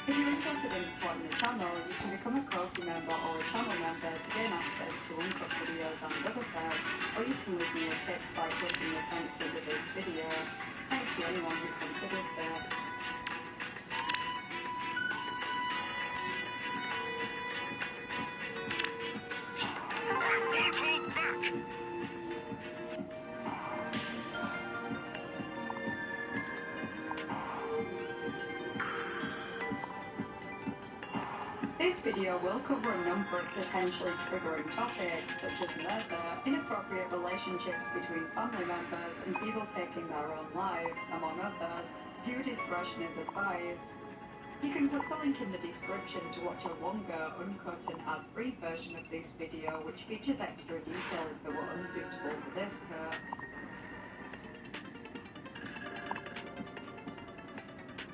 If you're interested in supporting the channel, you can become a Ko-fi member or a channel member to gain access to uncut videos and other perks, or you can leave me a tip by clicking the thanks under this video. Thanks to anyone who considers this. This video will cover a number of potentially triggering topics, such as murder, inappropriate relationships between family members, and people taking their own lives, among others. Viewer discretion is advised. You can click the link in the description to watch a longer, uncut and ad-free version of this video, which features extra details that were unsuitable for this cut.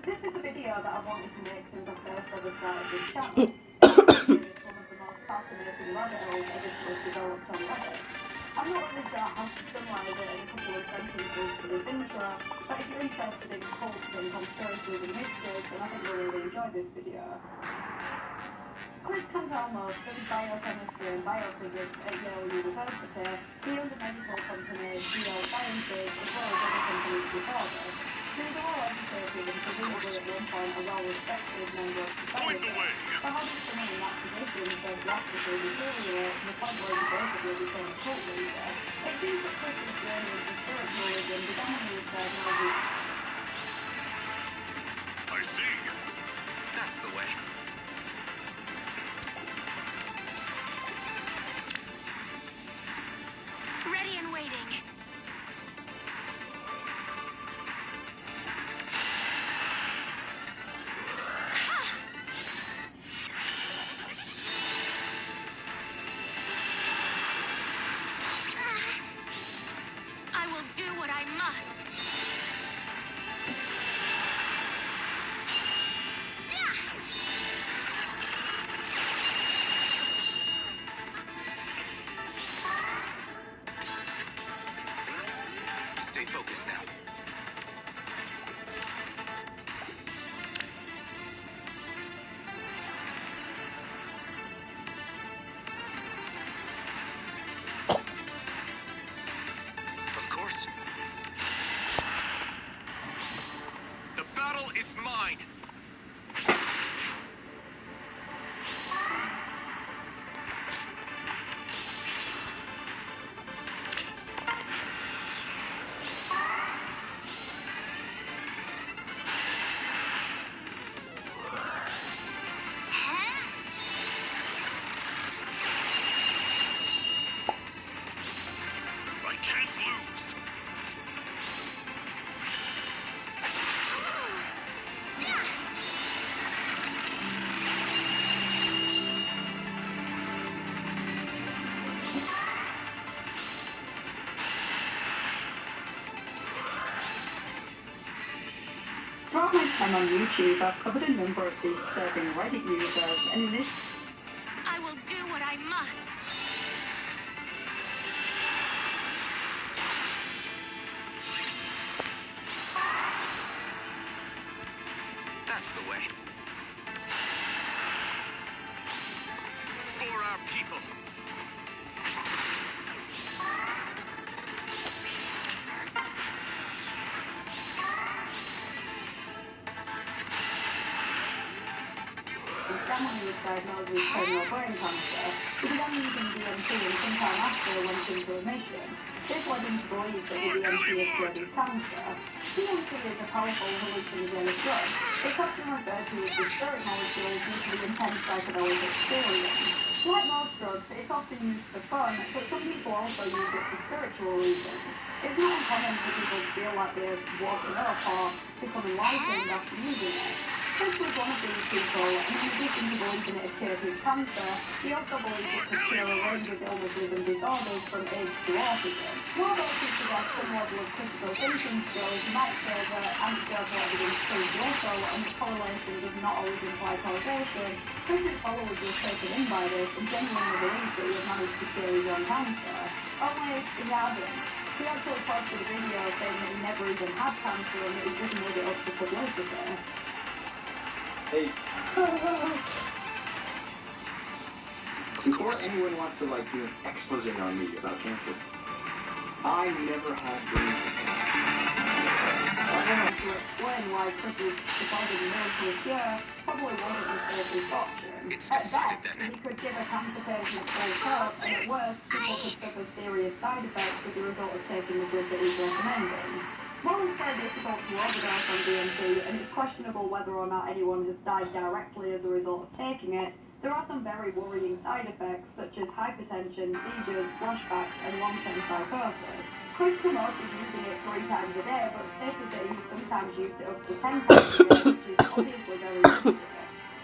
This is a video that I wanted to make since I first ever started this channel. It's one of the most fascinating rabbit holes ever to have developed on Reddit. I'm not really sure how to summarise it in a couple of sentences for this intro, but if you're interested in cults and conspiracies and mysteries, then I think you'll really enjoy this video. Chris Cantalmo studied biochemistry and biophysics at Yale University. He owned a medical company, Geosciences, as well as other companies before this. He was well-educated and presumably at one point a well-respected member of society. But having someone in that position so drastically deteriorate to the point where he basically became a cult leader, it seems that Chris's journey into spiritualism began when he was diagnosed. I see. That's the way. Ready and waiting. I will do what I must. Stay focused now. Of course. The battle is mine. I can't lose. Throughout my time on YouTube, I've covered a number of these disturbing Reddit users, and in this I will do what I must. That's the way. For our people. family was diagnosed with terminal brain cancer, he began using DMT and sometime after went into remission. This led him to believe that the DMT had cured his cancer. DMT is a powerful hallucinogenic drug. It's often referred to as the spirit molecule due to the intense psychedelic experience. Like most drugs, it's often used for fun, but some people also use it for spiritual reasons. It's not uncommon for people to feel like they're walking up or become enlightened after using it. Chris was one of these people, and in addition to believing it had cured his cancer, he also believed it could cure a range of illnesses and disorders from AIDS to autism. While those who possess some level of critical thinking skills might say that anecdotal evidence proves local and that correlation does not always imply causation, Chris's followers were taken in by this and genuinely believed that he had managed to cure his own cancer. Only he hadn't. He actually posted a video saying that he never even had cancer and that he just made it up for publicity. Hey, Of before course. anyone wants to like do an expose on me about cancer, I never had dreams of cancer. To explain why Chris's supposed miracle cure probably wasn't the safest option. It's At decided best, then. he could give a cancer patient false hope, and at worst, people could suffer serious side effects as a result of taking the drug that he's recommending. While it's very difficult to overdose on DMT, and it's questionable whether or not anyone has died directly as a result of taking it, there are some very worrying side effects such as hypertension, seizures, flashbacks, and long-term psychosis. Chris promoted using it 3 times a day, but stated that he sometimes used it up to 10 times a day, which is obviously very risky.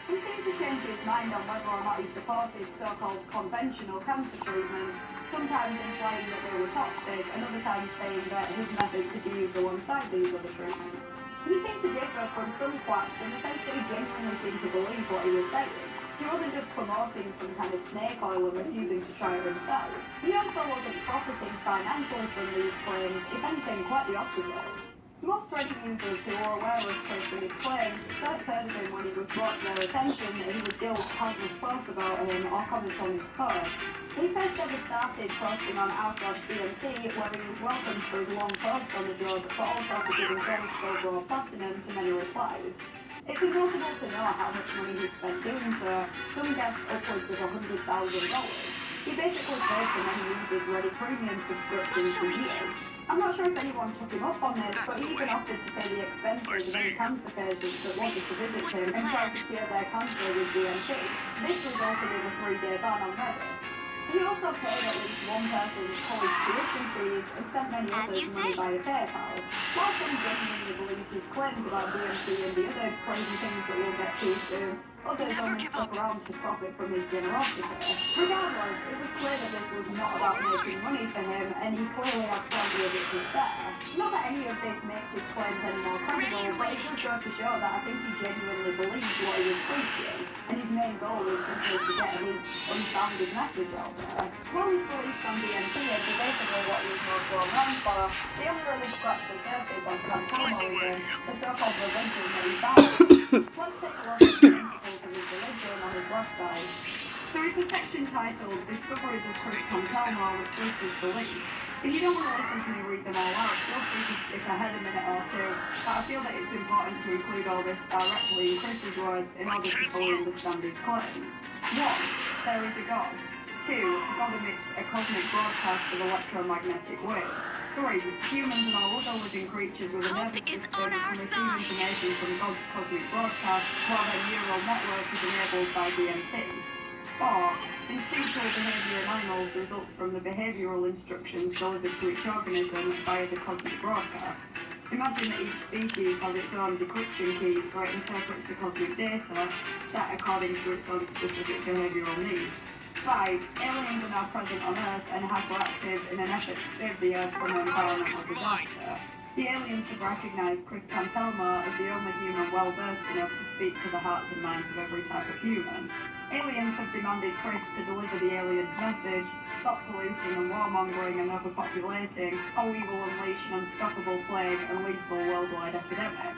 He seemed to change his mind on whether or not he supported so-called conventional cancer treatments, sometimes implying that they were toxic, and other times saying that his method could be used alongside these other treatments. He seemed to differ from some quacks in the sense that he genuinely seemed to believe what he was saying. He wasn't just promoting some kind of snake oil and refusing to try it himself. He also wasn't profiting financially from these claims, if anything, quite the opposite. Most Reddit users who were aware of Chris and his claims first heard of him when he was brought to their attention that he would gild countless posts about him or comment on his posts. He first ever started posting on r/DMT, where he was welcomed for his long posts on the drug, but also for giving gold, silver, or platinum to many replies. It's impossible to know how much money he spent doing so. Some guessed upwards of $100,000. He basically paid for many users' Reddit premium subscriptions for years. I'm not sure if anyone took him up on this, but he even offered to pay the expenses of any cancer patients that wanted to visit him and try to cure their cancer with DMT. This resulted in a 3-day ban on Reddit. He also paid at least one person's college tuition fees and sent many others money via PayPal. While some genuinely believed his claims about DMT and the other crazy things that we'll get to soon, others only stuck around to profit from his generosity. Regardless, it was clear that this was not about making money for him, and he clearly had plenty of it to spare. Not that any of this makes his claims any more credible, but it does go to show that I think he genuinely believed what he was preaching, and his main goal was simply to get his unfounded message out there. While his beliefs on DMT are basically what he was most well known for, they only really scratched the surface on Cantelmoism, the so-called religion that he founded. Let's take a look at the principles of his religion on his website. There is a section titled Discoveries of Chris Cantelmo, which lists his beliefs. If you don't want to listen to me read them all out, feel free to skip ahead a minute or two, but I feel that it's important to include all this directly in Chris's words in order to fully understand his claims. 1. There is a God. 2. God emits a cosmic broadcast of electromagnetic waves. 3. Humans and all other living creatures with a nervous system can receive information from God's cosmic broadcast while their neural network is enabled by DMT. 4. Instinctual behaviour in animals results from the behavioural instructions delivered to each organism via the cosmic broadcast. Imagine that each species has its own decryption key, so it interprets the cosmic data set according to its own specific behavioural needs. 5. Aliens are now present on Earth and hyperactive in an effort to save the Earth from an environmental disaster. The aliens have recognised Chris Cantelmo as the only human well versed enough to speak to the hearts and minds of every type of human. Aliens have demanded Chris to deliver the aliens' message, stop polluting and warmongering and overpopulating, or we will unleash an unstoppable plague and lethal worldwide epidemic.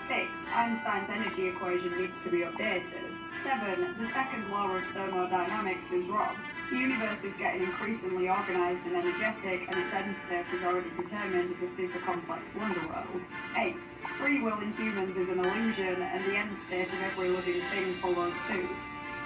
6. Einstein's energy equation needs to be updated. 7. The second law of thermodynamics is wrong. The universe is getting increasingly organised and energetic, and its end state is already determined as a super complex wonderworld. 8. Free will in humans is an illusion, and the end state of every living thing follows suit.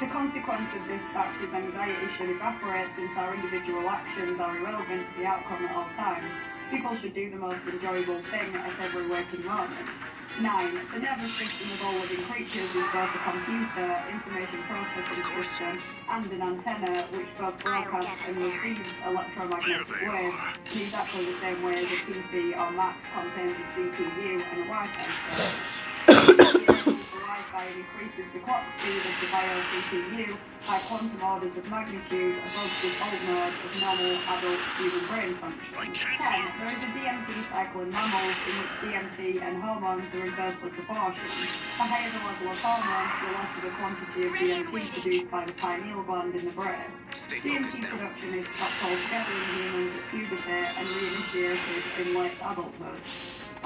The consequence of this fact is anxiety should evaporate since our individual actions are irrelevant to the outcome at all times. People should do the most enjoyable thing at every waking moment. 9. The nervous system of all living creatures is both a computer, information processing system, and an antenna which both broadcasts and receives electromagnetic waves in exactly the same way as a PC or Mac contains a CPU and a Wi-Fi server. Wi-Fi increases the clock speed of the bio-CPU by quantum orders of magnitude above the default mode of normal adult human brain function. 10. There is a DMT cycle in mammals in which DMT and hormones are inversely proportioned. The higher the level of hormones, the less of a quantity of DMT produced by the pineal gland in the brain. DMT production is stopped altogether in humans at puberty and reinitiated in late adulthood.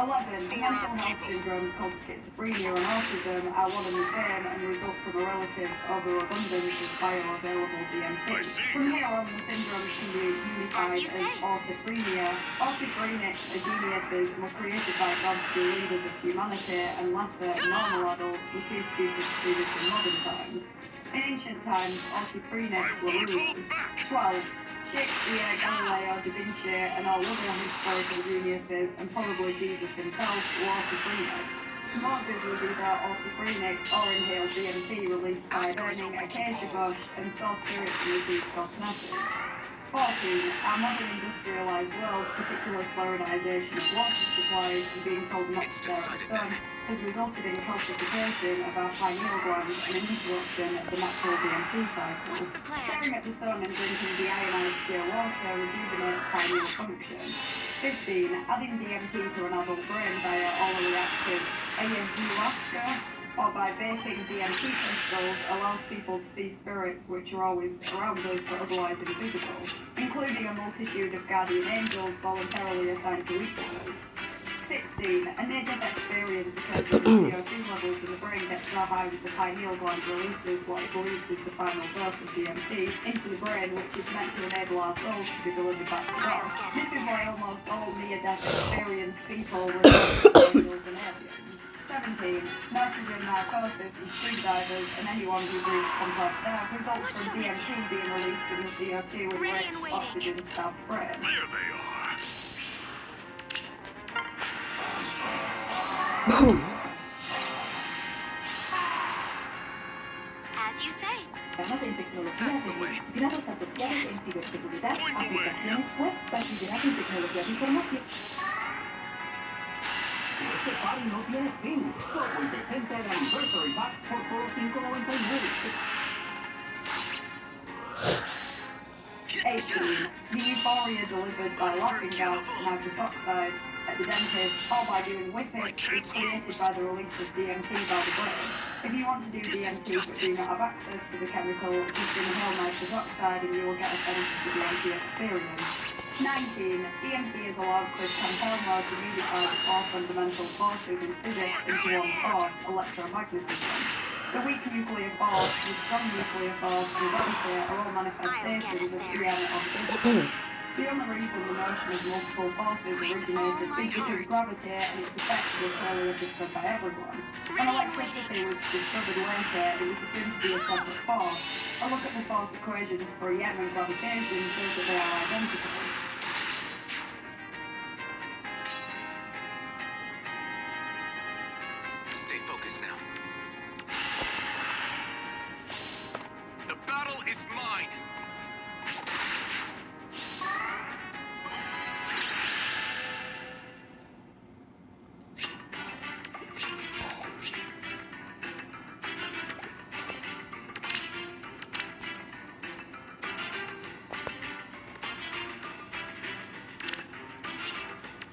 11. Mental health syndromes called schizophrenia and autism are one and the same and result from a relative overabundance of bioavailable DMT. From here on, the syndromes can be unified as autophrenia. Autophrenics are geniuses and were created by God to be leaders of humanity, and lesser, normal adults were too stupid to see this in modern times. In ancient times, autophrenics were rulers. 12. Shakespeare, Galileo, Da Vinci, and all other historical geniuses, and probably Jesus himself, were autophrenics. Moses was either autophrenics or inhaled DMT released by burning a acacia bush and saw spirits and received God's message. 14. Our modern industrialised world, particularly fluoridisation of water supplies and being told not to stare at the sun, has resulted in calcification of our pineal glands and an interruption of the natural DMT cycle. Staring at the sun and drinking deionised pure water rejuvenates pineal function. 15. Adding DMT to an adult brain via orally active ayahuasca or by vaping DMT crystals allows people to see spirits which are always around us but otherwise invisible, including a multitude of guardian angels voluntarily assigned to each of us. 16. A near-death experience occurs when the CO2 levels in the brain get so high that the pineal gland releases what it believes is the final dose of DMT into the brain, which is meant to enable our souls to be delivered back to God. This is why almost all near-death experienced people refer to angels and aliens. 17. Nitrogen narcosis in scuba divers and anyone who breathes compressed air results from DMT being released in the CO2 with rich oxygen-starved brain. There they are. As you say. Además en tecnología That's the way. grados asociados en ciberseguridad, aplicaciones web, bachillerato en tecnología de información. Este party no tiene fin. Solo el decente de Anniversary Pack por solo $5.99. 18. The euphoria delivered by laughing gas and nitrous oxide at the dentist or by doing whippets is created by the release of DMT by the brain. If you want to do DMT but do not have access to the chemical, just inhale nitrous oxide and you will get a sense of the DMT experience. 19. DMT is allowed Chris Campbell to unify the four fundamental forces in physics into one force, electromagnetism. The weak nuclear force, the strong nuclear force, and gravity are all manifestations of EM on physics. The only reason the notion of multiple forces originated is because gravity and its effects were clearly understood by everyone. When electricity was discovered later, it was assumed to be a separate force. A look at the force equations for EM and gravitation shows that they are identical. Stay focused now. The battle is mine.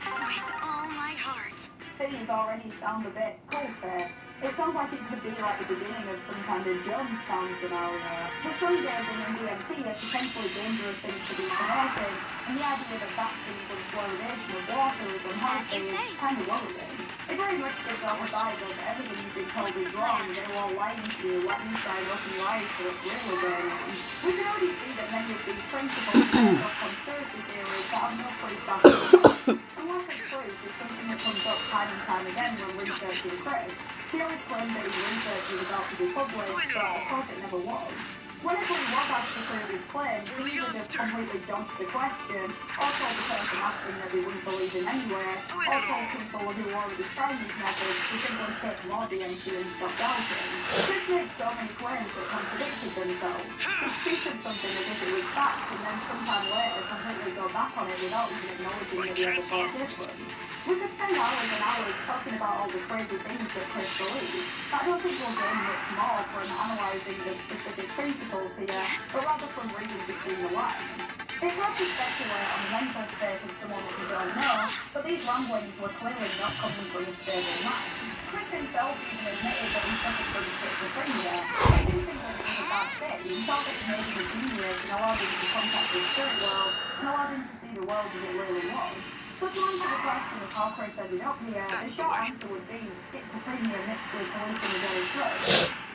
With all my heart. Things already sound a bit culty. It sounds like it could be like the beginning of some kind of Jonestown scenario. The sun gazing and DMT are potentially dangerous things to be promoting, and the idea that vaccines and fluoridation of water is unhealthy is kind of worrying. It very much gives off a vibe of everything you've been told is wrong, they're all lying to you, let me try and open your eyes to what's really going on. We can already see that many of these principles are based off conspiracy theories that have no proof back at all. And lack of proof is something that comes up time and time again when researching Chris. He always claimed that his research was about to be published, but of course it never was. Whenever he was asked to prove his claims, he either just completely dodged the question, or told the person asking that he wouldn't believe him anyway, or told people who were already trying his methods to simply take more DMT and stop doubting. Chris made so many claims that contradicted themselves. He'd speak of something as if it was fact, and then sometime later completely go back on it without even acknowledging that he ever thought different. We could spend hours and hours talking about all the crazy things that Chris believes, but I don't think we'll gain much more from analysing the specific principles here, but rather from reading between the lines. It's hard to speculate on the mental state of someone that we don't know, but these ramblings were clearly not coming from a stable mind. Chris himself even admitted that he suffered from schizophrenia. He didn't think that it was a bad thing. He thought that it made him a genius and allowed him to contact the spirit world and allowed him to see the world as it really was. So to answer the question of how Chris ended up here, the That's the short way. answer would be schizophrenia mixed with hallucinating very drugs.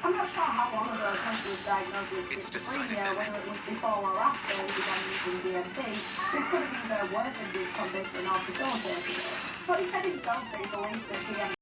I'm not sure how long ago Chris was diagnosed with It's decided schizophrenia, then. whether it was before or after he began using DMT. This could have either worsened his condition or facilitated it. But he said himself that he believes that DMT